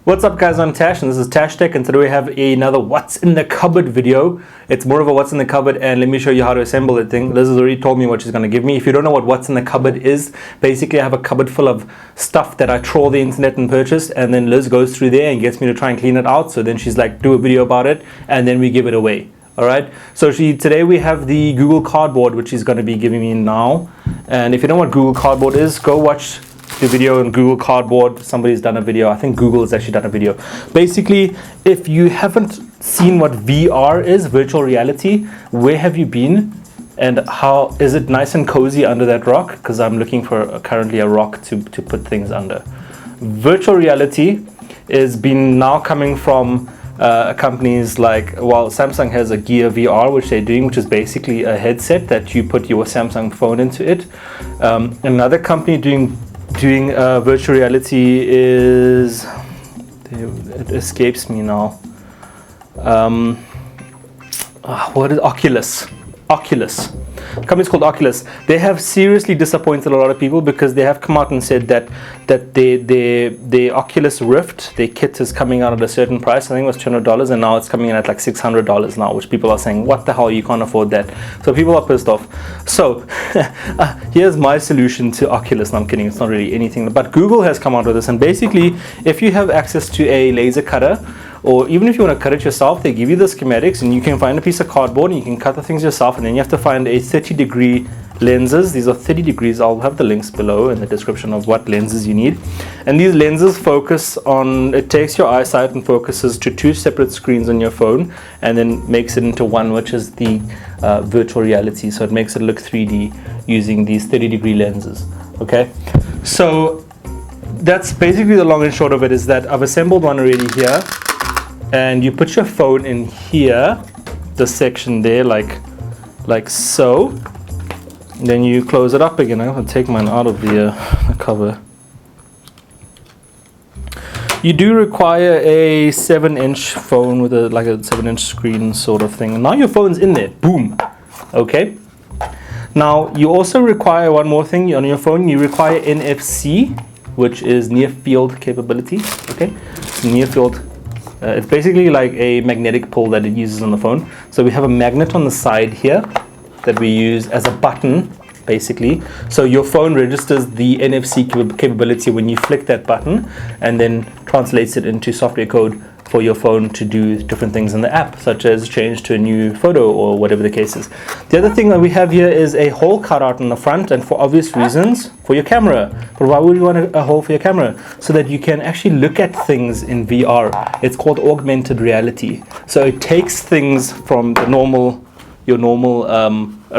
What's up guys, I'm Tash and this is TashTech, and today we have another what's in the cupboard video. It's more of a what's in the cupboard, and let me show you how to assemble the thing. Liz has already told me what she's going to give me. If you don't know what what's in the cupboard is, basically I have a cupboard full of stuff that I troll the internet and purchase, and then Liz goes through there and gets me to try and clean it out. So then she's like, do a video about it, and then we give it away. Alright, so today we have the Google Cardboard, which she's going to be giving me now. And if you don't know what Google Cardboard is, go watch the video on Google Cardboard. Somebody's done a video. I think Google has actually done a video. Basically, if you haven't seen what VR is, virtual reality, where have you been? And how is it nice and cozy under that rock? Because I'm looking for currently a rock to put things under. Virtual reality is been now coming from companies like, well, Samsung has a Gear VR, which they're doing, which is basically a headset that you put your Samsung phone into it. Another company doing virtual reality is, it escapes me now. What is Oculus? The company's called Oculus. They have seriously disappointed a lot of people because they have come out and said that the Oculus Rift, their kit is coming out at a certain price. I think it was $200, and now it's coming in at like $600 now, which people are saying, what the hell, you can't afford that. So people are pissed off. So here's my solution to Oculus. No, I'm kidding, it's not really anything, but Google has come out with this, and basically if you have access to a laser cutter, or even if you want to cut it yourself, they give you the schematics, and you can find a piece of cardboard and you can cut the things yourself, and then you have to find a 30-degree lenses. These are 30 degrees. I'll have the links below in the description of what lenses you need. And these lenses focus on, it takes your eyesight and focuses to two separate screens on your phone, and then makes it into one, which is the virtual reality. So it makes it look 3D using these 30-degree lenses. Okay, so that's basically the long and short of it, is that I've assembled one already here. And you put your phone in here, the section there, like so. And then you close it up again. I'm going to take mine out of the cover. You do require a 7-inch phone with like a 7-inch screen sort of thing. And now your phone's in there. Boom. Okay. Now you also require one more thing on your phone. You require NFC, which is near field capability. Okay. Near field. It's basically like a magnetic pull that it uses on the phone. So we have a magnet on the side here that we use as a button, basically. So your phone registers the NFC capability when you flick that button, and then translates it into software code for your phone to do different things in the app, such as change to a new photo or whatever the case is. The other thing that we have here is a hole cut out in the front, and for obvious reasons, for your camera. But why would you want a hole for your camera? So that you can actually look at things in VR. It's called augmented reality. So it takes things from the your normal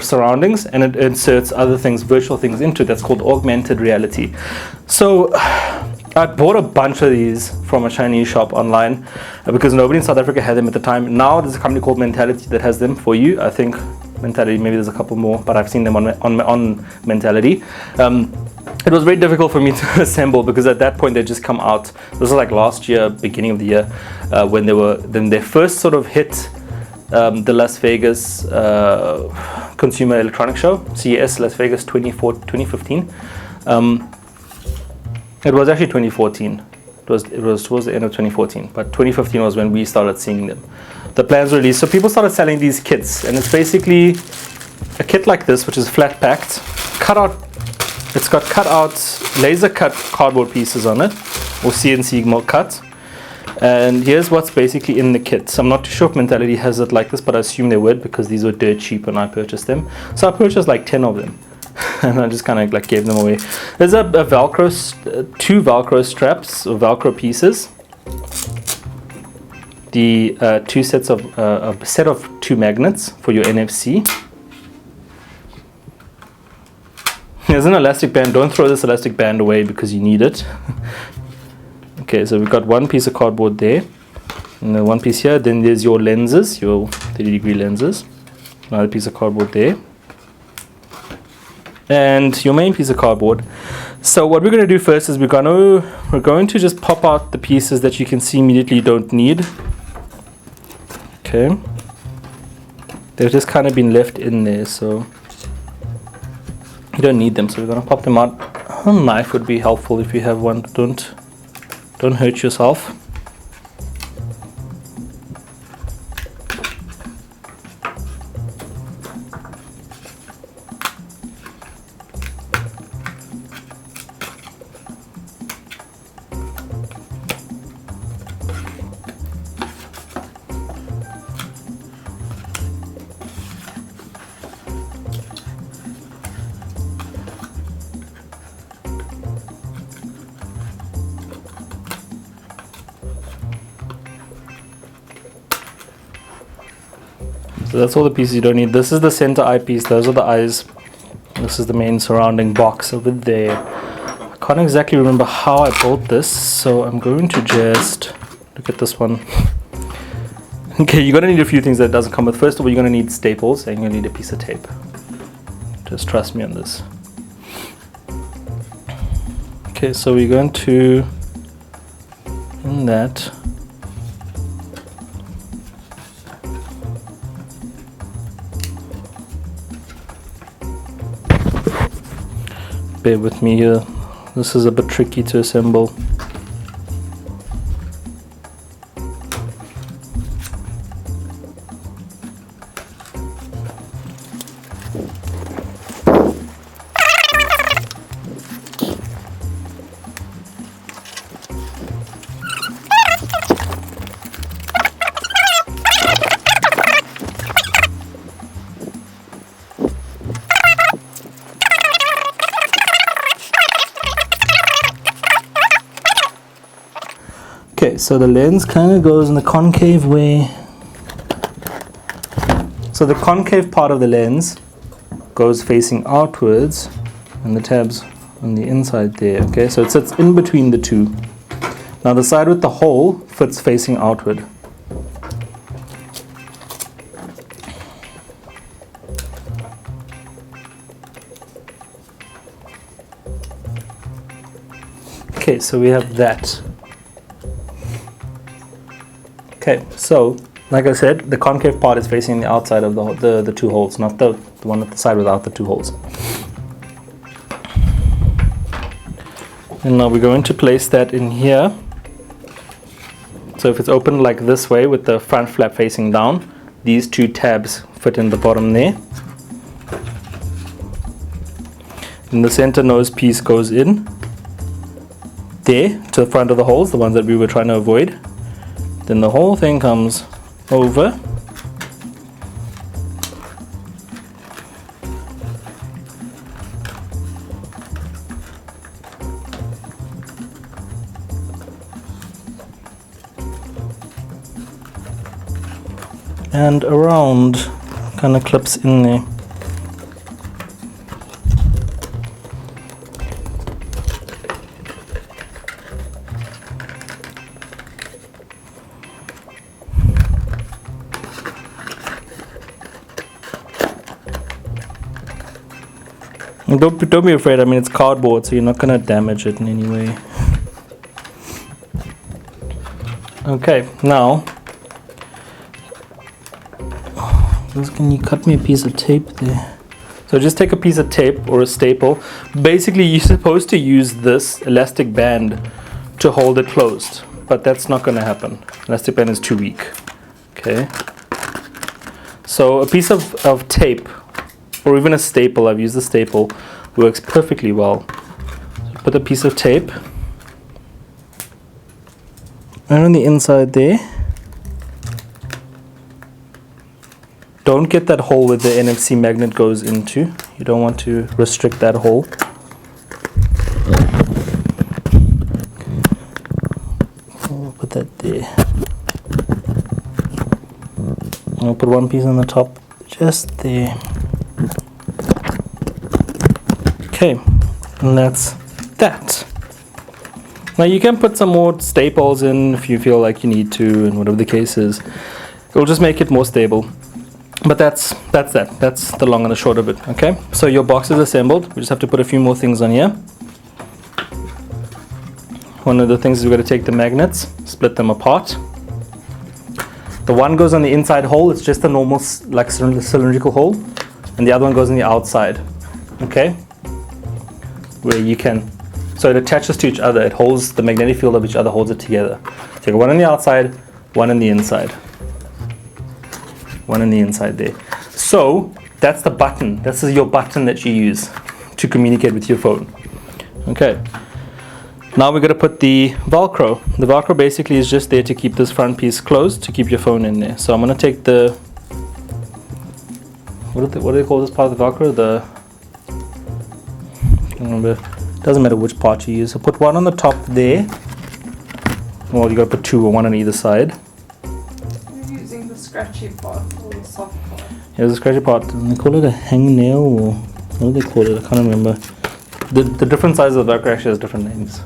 surroundings, and it inserts other things, virtual things into it. That's called augmented reality. So I bought a bunch of these from a Chinese shop online because nobody in South Africa had them at the time. Now there's a company called Mantality that has them for you. I think Mantality, maybe there's a couple more, but I've seen them on Mantality. It was very difficult for me to assemble because at that point they just come out. This was like last year, beginning of the year, when they first sort of hit the Las Vegas Consumer Electronics Show, CES Las Vegas 2015. It was actually 2014. It was towards the end of 2014, but 2015 was when we started seeing them. The plans were released, so people started selling these kits, and it's basically a kit like this, which is flat packed, cut out. It's got cut out, laser cut cardboard pieces on it, or CNC cut. And here's what's basically in the kit. So I'm not too sure if Mantality has it like this, but I assume they would because these were dirt cheap when I purchased them. So I purchased like 10 of them. And I just kind of like gave them away. There's a Velcro, two Velcro straps or Velcro pieces. The two sets of a set of two magnets for your NFC. There's an elastic band. Don't throw this elastic band away because you need it. Okay, so we've got one piece of cardboard there, and then one piece here. Then there's your lenses, your 30-degree lenses. Another piece of cardboard there. And your main piece of cardboard. So what we're going to do first is we're going to just pop out the pieces that you can see immediately you don't need. Okay, they've just kind of been left in there, so you don't need them. So we're going to pop them out. A knife would be helpful if you have one. Don't hurt yourself. So that's all the pieces you don't need. This is the center eyepiece. Those are the eyes. This is the main surrounding box over there. I can't exactly remember how I built this, so I'm going to just look at this one. Okay, you're gonna need a few things that it doesn't come with. First of all, you're gonna need staples and you're gonna need a piece of tape. Just trust me on this. Okay, so we're going to, in that, bear with me here. This is a bit tricky to assemble. Okay, so the lens kind of goes in the concave way. So the concave part of the lens goes facing outwards and the tabs on the inside there. Okay, so it sits in between the two. Now the side with the hole fits facing outward. Okay, so we have that. Okay, so like I said, the concave part is facing the outside of the two holes, not the one at the side without the two holes. And now we're going to place that in here. So if it's open like this way with the front flap facing down, these two tabs fit in the bottom there. And the center nose piece goes in there to the front of the holes, the ones that we were trying to avoid. Then the whole thing comes over. And around, kind of clips in there. Don't be afraid, I mean it's cardboard, so you're not going to damage it in any way. Okay, now, can you cut me a piece of tape there? So just take a piece of tape or a staple. Basically you're supposed to use this elastic band to hold it closed, but that's not going to happen. Elastic band is too weak. Okay, so a piece of tape, or even a staple, I've used a staple, works perfectly well. So put a piece of tape right on the inside there. Don't get that hole where the NFC magnet goes into. You don't want to restrict that hole. I'll put that there. I'll put one piece on the top, just there. Okay, and that's that. Now you can put some more staples in if you feel like you need to, and whatever the case is. It'll just make it more stable. But that's that. That's the long and the short of it. Okay, so your box is assembled. We just have to put a few more things on here. One of the things is we've got to take the magnets, split them apart. The one goes on the inside hole. It's just a normal like cylindrical hole, and the other one goes on the outside. Okay, where you can, so it attaches to each other. It holds the magnetic field of each other, holds it together. Take one on the outside, one on the inside. One on the inside there. So that's the button. This is your button that you use to communicate with your phone. Okay. Now we're going to put the Velcro. The Velcro basically is just there to keep this front piece closed, to keep your phone in there. So I'm going to take the, what do they call this part of the Velcro? The, I don't remember. Doesn't matter which part you use. So put one on the top there. Well, you got to put two, or one on either side. You're using the scratchy part. soft part. Here's the scratchy part. And they call it a hangnail, or what do they call it? I can't remember. The different sizes of the backer actually has different names.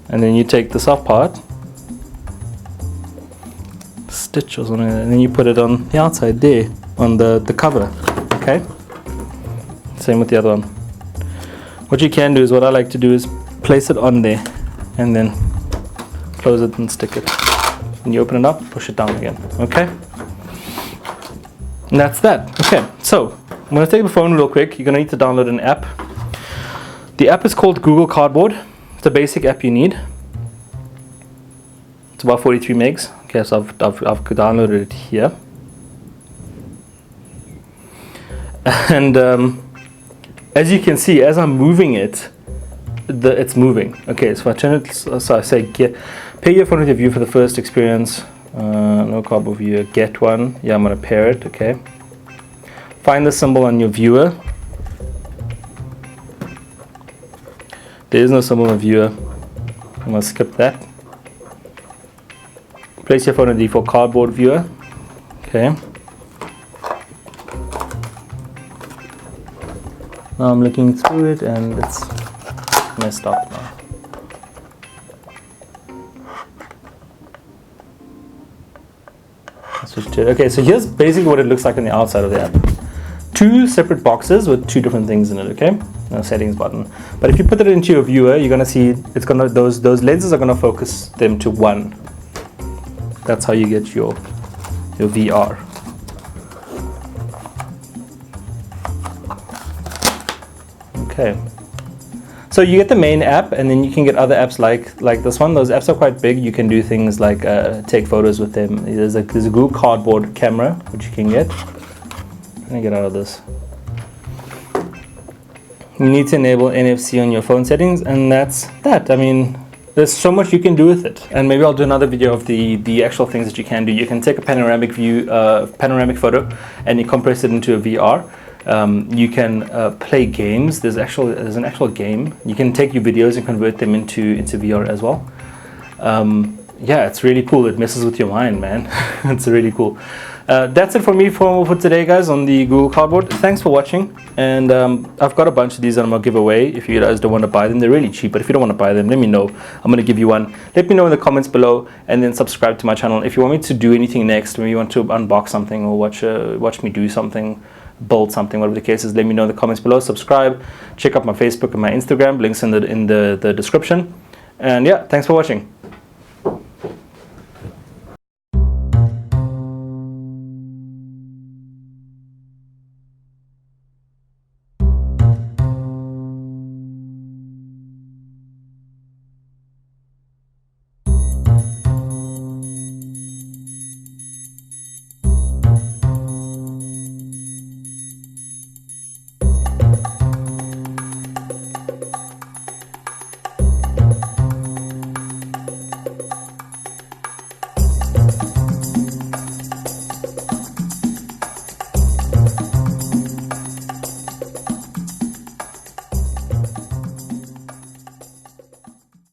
And then you take the soft part, stitch or something, and then you put it on the outside there, on the cover. Okay? Same with the other one. What you can do is, what I like to do is place it on there and then close it and stick it. When you open it up, push it down again. Okay? And that's that. Okay, so I'm going to take the phone real quick. You're going to need to download an app. The app is called Google Cardboard. It's a basic app you need. It's about 43 megs. Okay, so I've downloaded it here. And as you can see, as I'm moving it, it's moving. Okay, so if I turn it, so I say pair your phone with your view for the first experience. No cardboard viewer, get one. Yeah, I'm going to pair it. Okay. Find the symbol on your viewer. There is no symbol on the viewer. I'm going to skip that. Place your phone in the default cardboard viewer. Okay. Now I'm looking through it and it's messed up now. Switch to it. Okay, so here's basically what it looks like on the outside of the app. Two separate boxes with two different things in it. Okay, no settings button. But if you put it into your viewer, you're gonna see it's gonna those lenses are gonna focus them to one. That's how you get your VR. Okay. So you get the main app, and then you can get other apps like this one. Those apps are quite big. You can do things like take photos with them. There's a Google Cardboard camera, which you can get. Let me get out of this. You need to enable NFC on your phone settings, and that's that. I mean, there's so much you can do with it. And maybe I'll do another video of the actual things that you can do. You can take a panoramic view, panoramic photo, and you compress it into a VR. You can play games. There's an actual game. You can take your videos and convert them into VR as well. Yeah, it's really cool. It messes with your mind, man. It's really cool. That's it for me for today, guys, on the Google Cardboard. Thanks for watching. And I've got a bunch of these that I'm going to give away. If you guys don't want to buy them, they're really cheap. But if you don't want to buy them, let me know. I'm going to give you one. Let me know in the comments below, and then subscribe to my channel. If you want me to do anything next, maybe you want to unbox something or watch me do something, build something, whatever the case is, let me know in the comments below. Subscribe. Check out my Facebook and my Instagram. Links in the description. And yeah, thanks for watching.